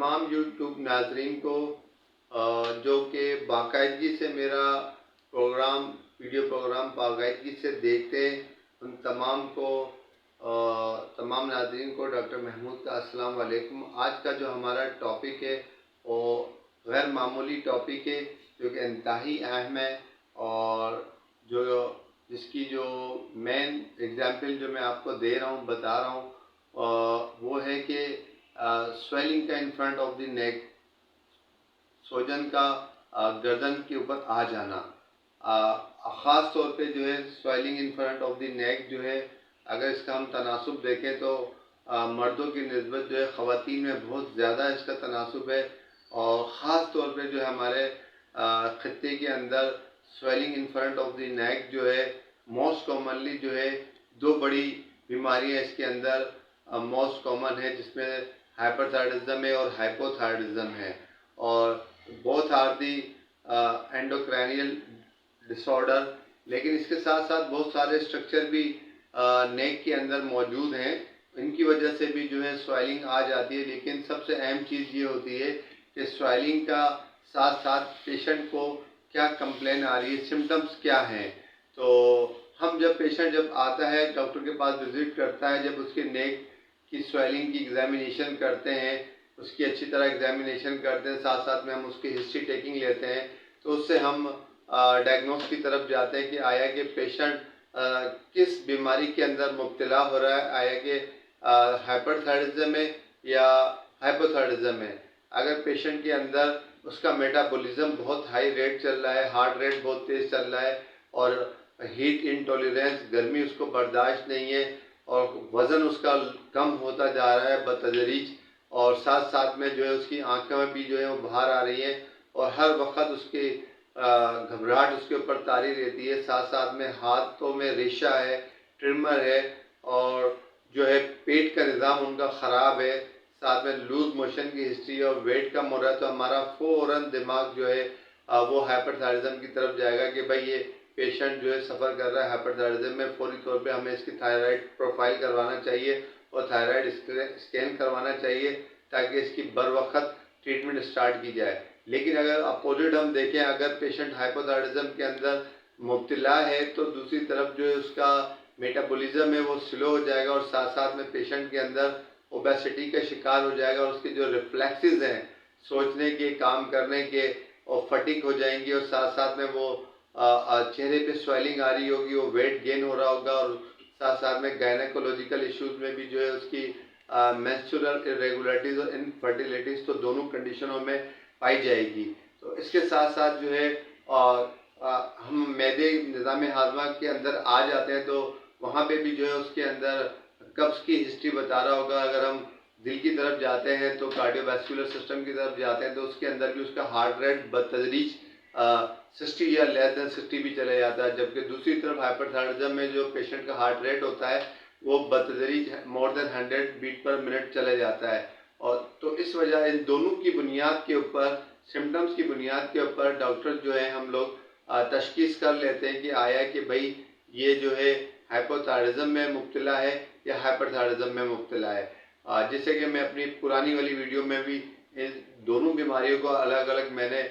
तमाम यूट्यूब नाज़रीन को जो कि बाकायदगी से मेरा वीडियो प्रोग्राम बाकायदगी से देखते हैं, उन तमाम को तमाम नाज़रीन को डॉक्टर महमूद का अस्सलाम वालेकुम। आज का जो हमारा टॉपिक है वो गैर मामूली टॉपिक है जो कि इंतहाई अहम है, और जिसकी जो मेन एग्जाम्पल जो मैं आपको दे रहा हूँ, बता रहा हूँ, वो है कि स्वेलिंग का in front of the neck, सोजन का गर्दन के ऊपर आ जाना। ख़ास तौर पे जो है swelling in front of the neck जो है, अगर इसका हम तनासुब देखें तो मर्दों की निस्बत जो है ख़वातीन में बहुत ज़्यादा इसका तनासुब है। और ख़ास तौर पे जो है हमारे ख़ित्ते के अंदर swelling in front of the neck जो है मोस्ट कॉमनली जो है दो बड़ी बीमारियां इसके अंदर मोस्ट कॉमन है, जिसमें हाइपरथायरॉयडिज्म है और हाइपोथायरॉयडिज्म है। और बोथ आर दी एंडोक्राइनियल डिसऑर्डर, लेकिन इसके साथ साथ बहुत सारे स्ट्रक्चर भी नेक के अंदर मौजूद हैं, इनकी वजह से भी जो है स्वेलिंग आ जाती है। लेकिन सबसे अहम चीज़ ये होती है कि स्वेलिंग का साथ साथ पेशेंट को क्या कंप्लेन आ रही है, सिम्टम्स क्या हैं। तो हम पेशेंट जब आता है डॉक्टर के पास विजिट करता है, जब उसके नेक की स्वेलिंग की एग्जामिनेशन करते हैं, उसकी अच्छी तरह एग्जामिनेशन करते हैं, साथ साथ में हम उसकी हिस्ट्री टेकिंग लेते हैं, तो उससे हम डायग्नोस की तरफ जाते हैं कि आया कि पेशेंट किस बीमारी के अंदर मुब्तला हो रहा है, आया कि हाइपरथायरॉयडिज्म है या हाइपोथायरॉयडिज्म है। अगर पेशेंट के अंदर उसका मेटाबॉलिज्म बहुत हाई रेट चल रहा है, हार्ट रेट बहुत तेज़ चल रहा है, और हीट इंटॉलरेंस, गर्मी उसको बर्दाश्त नहीं है, और वज़न उसका कम होता जा रहा है बतदरीज, और साथ साथ में जो है उसकी आंखों में भी जो है वो बाहर आ रही है, और हर वक्त उसकी घबराहट उसके ऊपर तारी रहती है, साथ साथ में हाथों में रेशा है, ट्रिमर है, और जो है पेट का निज़ाम उनका ख़राब है, साथ में लूज मोशन की हिस्ट्री और वेट कम हो रहा है, तो हमारा फ़ौरन दिमाग जो है वो हाइपरथायरॉयडिज्म की तरफ जाएगा कि भाई ये पेशेंट जो है सफ़र कर रहा है हाइपरथायरॉयडिज्म में, फौरी तौर पे हमें इसकी थायराइड प्रोफाइल करवाना चाहिए और थायराइड स्कैन करवाना चाहिए, ताकि इसकी बर वक्त ट्रीटमेंट स्टार्ट की जाए। लेकिन अगर अपोजिट हम देखें, अगर पेशेंट हाइपोथायरॉयडिज्म के अंदर मुब्तला है, तो दूसरी तरफ जो है उसका मेटाबॉलिज्म है वो स्लो हो जाएगा, और साथ साथ में पेशेंट के अंदर ओबेसिटी का शिकार हो जाएगा, और उसके जो रिफ्लेक्सेस हैं सोचने के, काम करने के, और फटीक हो जाएंगी, और साथ साथ में वो चेहरे पे स्वेलिंग आ रही होगी, वो वेट गेन हो रहा होगा, और साथ साथ में गायनेकोलॉजिकल इश्यूज में भी जो है उसकी मेंस्ट्रुअल इरेगुलरिटीज और इनफर्टिलिटीज तो दोनों कंडीशनों में पाई जाएगी। तो इसके साथ साथ जो है हम मैदे निज़ाम हाजमा के अंदर आ जाते हैं, तो वहाँ पे भी जो है उसके अंदर कब्ज़ की हिस्ट्री बता रहा होगा। अगर हम दिल की तरफ जाते हैं तो कार्डियोवैस्कुलर सिस्टम की तरफ जाते हैं, तो उसके अंदर भी उसका हार्ट रेट बतदरीज 60 या लेस देन 60 भी चले जाता है, जबकि दूसरी तरफ हाइपरथायरॉयडिज्म में जो पेशेंट का हार्ट रेट होता है वो बतदरीज more than 100 beat per minute चले जाता है। और तो इस वजह इन दोनों की बुनियाद के ऊपर, सिम्टम्स की बुनियाद के ऊपर डॉक्टर जो है हम लोग तशखीस कर लेते हैं कि आया कि भाई ये जो है हाइपोथायरॉयडिज्म में मुब्तला है या हाइपरथायरॉयडिज्म में मुब्तला है। जैसे कि मैं अपनी पुरानी वाली वीडियो में भी इन दोनों बीमारियों को अलग अलग मैंने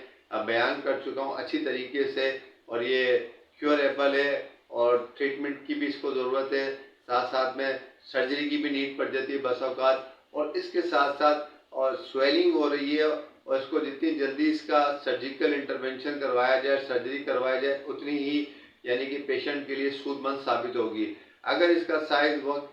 बयान कर चुका हूँ अच्छी तरीके से, और ये क्योरेबल है, और ट्रीटमेंट की भी इसको ज़रूरत है, साथ साथ में सर्जरी की भी नीड पड़ जाती है बस औकात। और इसके साथ साथ और स्वेलिंग हो रही है, और इसको जितनी जल्दी इसका सर्जिकल इंटरवेंशन करवाया जाए, सर्जरी करवाया जाए, उतनी ही यानी कि पेशेंट के लिए सूदमंद साबित होगी। अगर इसका साइज वक्त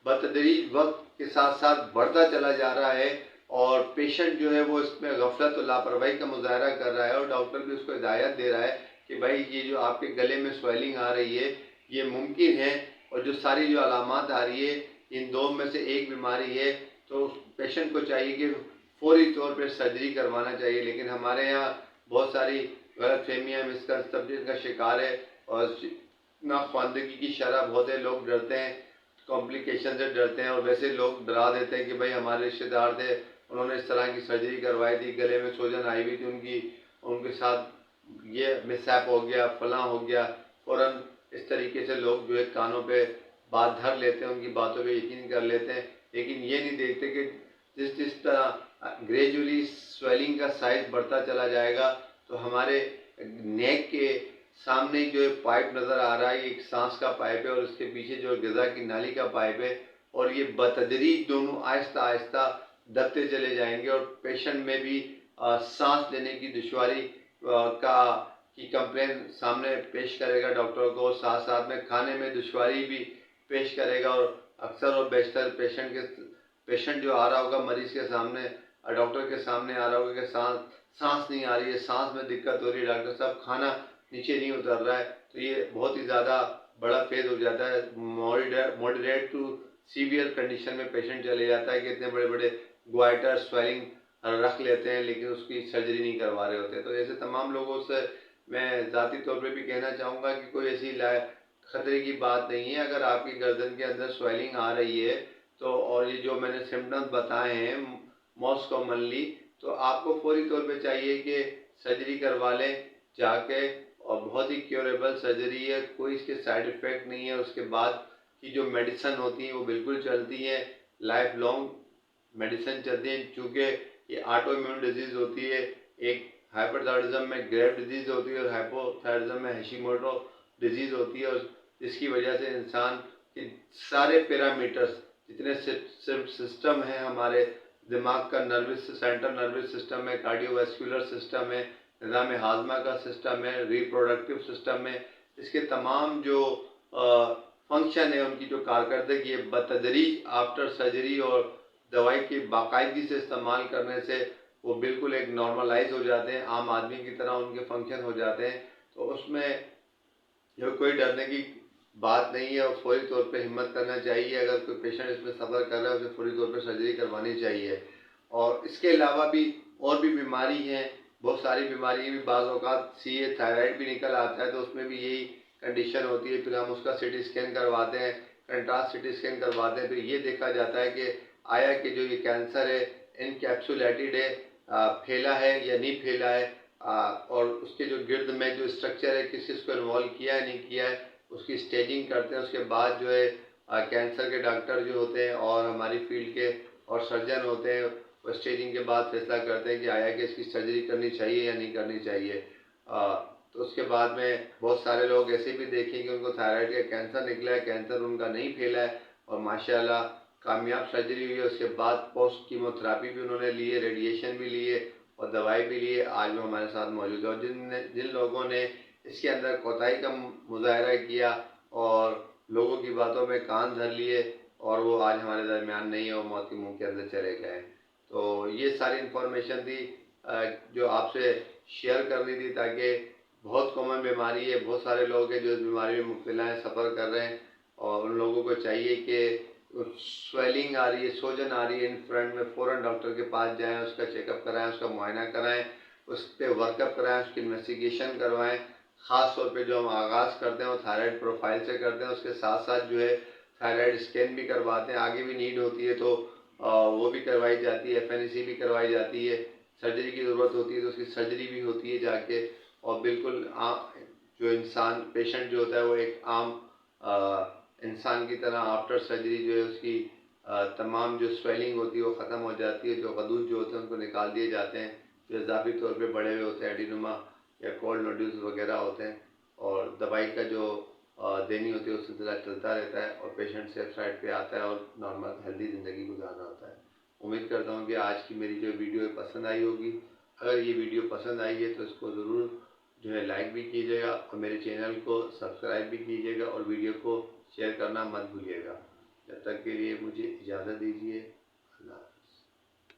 बतदरीज वक्त के साथ साथ बढ़ता चला जा रहा है, और पेशेंट जो है वो इसमें गफलत और लापरवाही का मुजाहरा कर रहा है, और डॉक्टर भी उसको हिदायत दे रहा है कि भाई ये जो आपके गले में स्वेलिंग आ रही है ये मुमकिन है, और जो सारी जो अलामात आ रही है इन दो में से एक बीमारी है, तो पेशेंट को चाहिए कि फौरी तौर पर सर्जरी करवाना चाहिए। लेकिन हमारे यहाँ बहुत सारी गलतफहमियाँ, मिसकंसेप्शन का शिकार है, और नाख्वानदगी की शरह बहुत है, लोग डरते हैं, कॉम्प्लिकेशन से डरते हैं, और वैसे लोग डरा देते हैं कि भाई हमारे रिश्तेदार थे, उन्होंने इस तरह की सर्जरी करवाई थी, गले में सूजन आई हुई थी उनकी, उनके साथ ये मिसहैप हो गया, फलां हो गया। फ़ौरन इस तरीके से लोग जो है कानों पे बात धर लेते हैं, उनकी बातों पे यकीन कर लेते हैं, लेकिन ये नहीं देखते कि जिस जिस तरह ग्रेजुअली स्वेलिंग का साइज बढ़ता चला जाएगा तो हमारे नेक के सामने जो पाइप नज़र आ रहा है, एक सांस का पाइप है और उसके पीछे जो गज़ा की नाली का पाइप है, और ये बतदरीज दोनों आहिस्ता आहिस्ता दबते चले जाएंगे और पेशेंट में भी सांस लेने की दुश्वारी का की कंप्लेन सामने पेश करेगा डॉक्टर को, साथ साथ में खाने में दुश्वारी भी पेश करेगा। और अक्सर और बेशतर पेशेंट जो आ रहा होगा मरीज़ के सामने, डॉक्टर के सामने आ रहा होगा कि सांस नहीं आ रही है, सांस में दिक्कत हो रही है डॉक्टर साहब, खाना नीचे नहीं उतर रहा है, तो ये बहुत ही ज़्यादा बड़ा फेज हो जाता है। मॉडरेट टू सीवियर कंडीशन में पेशेंट चले जाता है कि इतने बड़े बड़े ग्वाइटर स्वेलिंग रख लेते हैं लेकिन उसकी सर्जरी नहीं करवा रहे होते। तो ऐसे तमाम लोगों से मैं ज़ाती तौर पे भी कहना चाहूँगा कि कोई ऐसी खतरे की बात नहीं है। अगर आपकी गर्दन के अंदर स्वेलिंग आ रही है तो, और ये जो मैंने सिम्टम्स बताए हैं मोस्ट कॉमनली, तो आपको फौरी तौर पे चाहिए कि सर्जरी करवा लें जाके, और बहुत ही क्योरेबल सर्जरी है, कोई इसके साइड इफ़ेक्ट नहीं है। उसके बाद की जो मेडिसिन होती है वो बिल्कुल चलती है, लाइफ लॉन्ग मेडिसिन चलती है। चूँकि ये ऑटो इम्यून डिजीज़ होती है, एक हाइपरथायरॉयडिज्म में ग्रेव डिजीज़ होती है और हाइपोथायरॉयडिज्म में हैशिमोटो डिजीज़ होती है, और जिसकी वजह से इंसान के सारे पैरामीटर्स जितने सिस्टम हैं हमारे दिमाग का, नर्वस सेंट्रल नर्वस सिस्टम है, कार्डियोवैस्कुलर सिस्टम है, निज़ाम हाजमा का सिस्टम है, रिप्रोडक्टिव सिस्टम है, इसके तमाम जो फंक्शन है उनकी जो कारकर्दगी है बतदरीज आफ्टर सर्जरी और दवाई की बाकायदगी से इस्तेमाल करने से वो बिल्कुल एक नॉर्मलाइज हो जाते हैं, आम आदमी की तरह उनके फंक्शन हो जाते हैं। तो उसमें जो कोई डरने की बात नहीं है और फौरी तौर पे हिम्मत करना चाहिए। अगर कोई पेशेंट इसमें सफ़र कर रहा है उसे फौरी तौर पे सर्जरी करवानी चाहिए। और इसके अलावा भी और भी बीमारी हैं, बहुत सारी बीमारी भी, बाज़ औक़ात सीए थायराइड भी निकल आता है तो उसमें भी यही कंडीशन होती है। फिर हम उसका सिटी स्कैन करवाते हैं, कंट्रास्ट सिटी स्कैन करवाते हैं, फिर ये देखा जाता है कि आया कि जो ये कैंसर है इनकैप्सुलेटेड है, फैला है या नहीं फैला है, और उसके जो गिर्द में जो स्ट्रक्चर है किस चीज़ को इन्वॉल्व किया है नहीं किया है, उसकी स्टेजिंग करते हैं। उसके बाद जो है कैंसर के डॉक्टर जो होते हैं और हमारी फील्ड के और सर्जन होते हैं वो स्टेजिंग के बाद फैसला करते हैं कि आया कि इसकी सर्जरी करनी चाहिए या नहीं करनी चाहिए। तो उसके बाद में बहुत सारे लोग ऐसे भी देखें कि उनको थायराइड का कैंसर निकला है, कैंसर उनका नहीं फैला है और माशाल्लाह कामयाब सर्जरी हुई है। उसके बाद पोस्ट कीमोथेरापी भी उन्होंने ली है, रेडिएशन भी लिए और दवाई भी लिए, आज वो हमारे साथ मौजूद है। और जिन लोगों ने इसके अंदर कोताही का मुजाहरा किया और लोगों की बातों में कान धर लिए और वो आज हमारे दरमियान नहीं है, वो मौत के मुंह के अंदर चले गए। तो ये सारी इन्फॉर्मेशन थी जो आपसे शेयर करनी थी, ताकि बहुत कॉमन बीमारी है, बहुत सारे लोग हैं जो इस बीमारी में मुब्तला हैं, सफ़र कर रहे हैं, और उन लोगों को चाहिए कि स्वेलिंग आ रही है, सोजन आ रही है इन फ्रंट में, फ़ौरन डॉक्टर के पास जाएं, उसका चेकअप कराएं, उसका मुआयना कराएं, उस पर वर्कअप कराएं, उसकी इन्वेस्टिगेशन करवाएं। ख़ास तौर पे जो हम आगाज़ करते हैं वो थायराइड प्रोफाइल से करते हैं, उसके साथ साथ जो है थायराइड स्कैन भी करवाते हैं, आगे भी नीड होती है तो वो भी करवाई जाती है, एफएनएसी भी करवाई जाती है, सर्जरी की ज़रूरत होती है तो उसकी सर्जरी भी होती है जाके। और बिल्कुल जो इंसान पेशेंट जो होता है वो एक आम इंसान की तरह आफ्टर सर्जरी जो है उसकी तमाम जो स्वेलिंग होती है वो ख़त्म हो जाती है, जो गदूद जो होते हैं उनको निकाल दिए जाते हैं, जो इजाफी तौर पे बढ़े हुए होते हैं, एडिनुमा या कोल्ड नोड्यूल्स वगैरह होते हैं, और दवाई का जो देनी होती है वो सिलसिला चलता रहता है और पेशेंट सेफ साइड पे आता है और नॉर्मल हेल्दी ज़िंदगी गुजारना होता है। उम्मीद करता हूँ कि आज की मेरी जो वीडियो पसंद आई होगी। अगर ये वीडियो पसंद आई है तो इसको ज़रूर जो है लाइक भी कीजिएगा और मेरे चैनल को सब्सक्राइब भी कीजिएगा और वीडियो को शेयर करना मत भूलिएगा। जब तक के लिए मुझे इजाज़त दीजिए। अल्लाह।